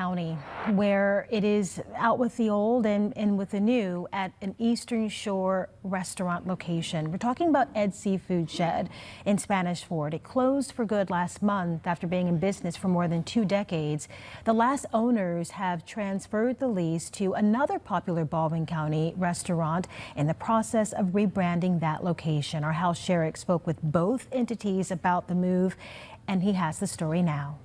County, where it is out with the old and with the new at an Eastern Shore restaurant location. We're talking about Ed's Seafood Shed in Spanish Fort. It closed for good last month after being in business for more than 2 decades. The last owners have transferred the lease to another popular Baldwin County restaurant in the process of rebranding that location. Our Hal Sherrick spoke with both entities about the move, and he has the story now.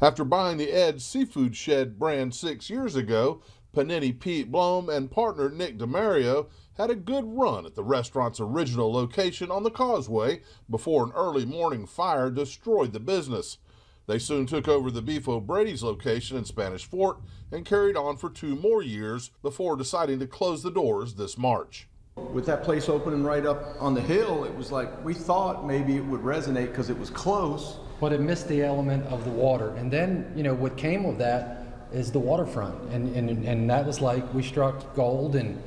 After buying the Ed's Seafood Shed brand 6 years ago, Panini Pete Blom and partner Nick DeMario had a good run at the restaurant's original location on the Causeway before an early morning fire destroyed the business. They soon took over the Beef O'Brady's location in Spanish Fort and carried on for 2 more years before deciding to close the doors this March. With that place opening right up on the hill, it was like we thought maybe it would resonate because it was close. But it missed the element of the water. And then, what came of that is the waterfront. And that was like we struck gold, and,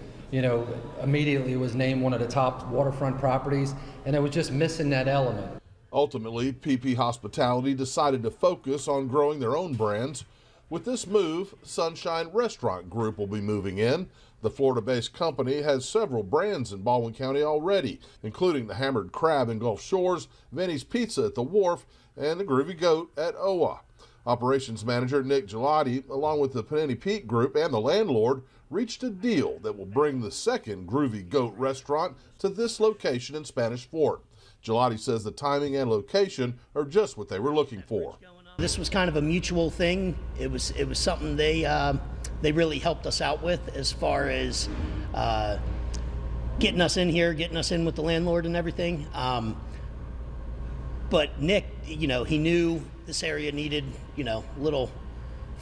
immediately it was named one of the top waterfront properties, and it was just missing that element. Ultimately, PP Hospitality decided to focus on growing their own brands. With this move, Sunshine Restaurant Group will be moving in. The Florida-based company has several brands in Baldwin County already, including the Hammered Crab in Gulf Shores, Vinny's Pizza at the Wharf, and the Groovy Goat at OWA. Operations manager Nick Gelati, along with the Panini Pete Group and the landlord, reached a deal that will bring the second Groovy Goat restaurant to this location in Spanish Fort. Gelati says the timing and location are just what they were looking for. This was kind of a mutual thing. It was something they really helped us out with as far as getting us in here, getting us in with the landlord and everything. But Nick, he knew this area needed, a little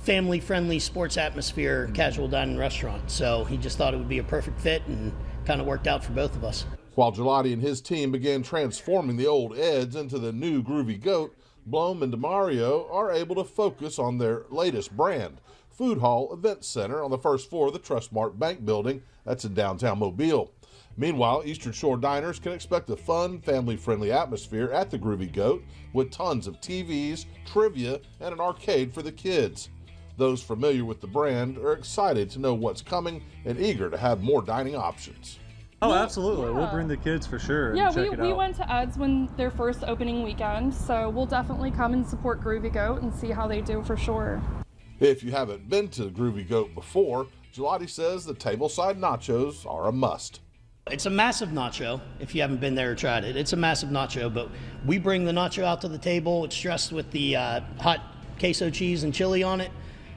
family-friendly sports atmosphere, casual dining restaurant. So he just thought it would be a perfect fit, and kind of worked out for both of us. While Gelati and his team began transforming the old Ed's into the new Groovy Goat, Blom and DeMario are able to focus on their latest brand, Food Hall Event Center on the first floor of the Trustmark Bank building that's in downtown Mobile. Meanwhile, Eastern Shore diners can expect a fun, family-friendly atmosphere at the Groovy Goat with tons of TVs, trivia, and an arcade for the kids. Those familiar with the brand are excited to know what's coming and eager to have more dining options. Oh, absolutely. Yeah. We'll bring the kids for sure. Yeah, and check it out. We went to Ed's when their first opening weekend, so we'll definitely come and support Groovy Goat and see how they do for sure. If you haven't been to Groovy Goat before, Gelati says the tableside nachos are a must. It's a massive nacho. If you haven't been there or tried it, it's a massive nacho, but we bring the nacho out to the table. It's dressed with the hot queso cheese and chili on it,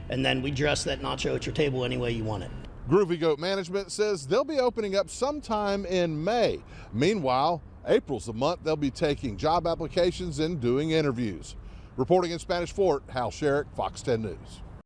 and then we dress that nacho at your table any way you want it. Groovy Goat management says they'll be opening up sometime in May. Meanwhile, April's the month they'll be taking job applications and doing interviews. Reporting in Spanish Fort, Hal Sherrick, Fox 10 News.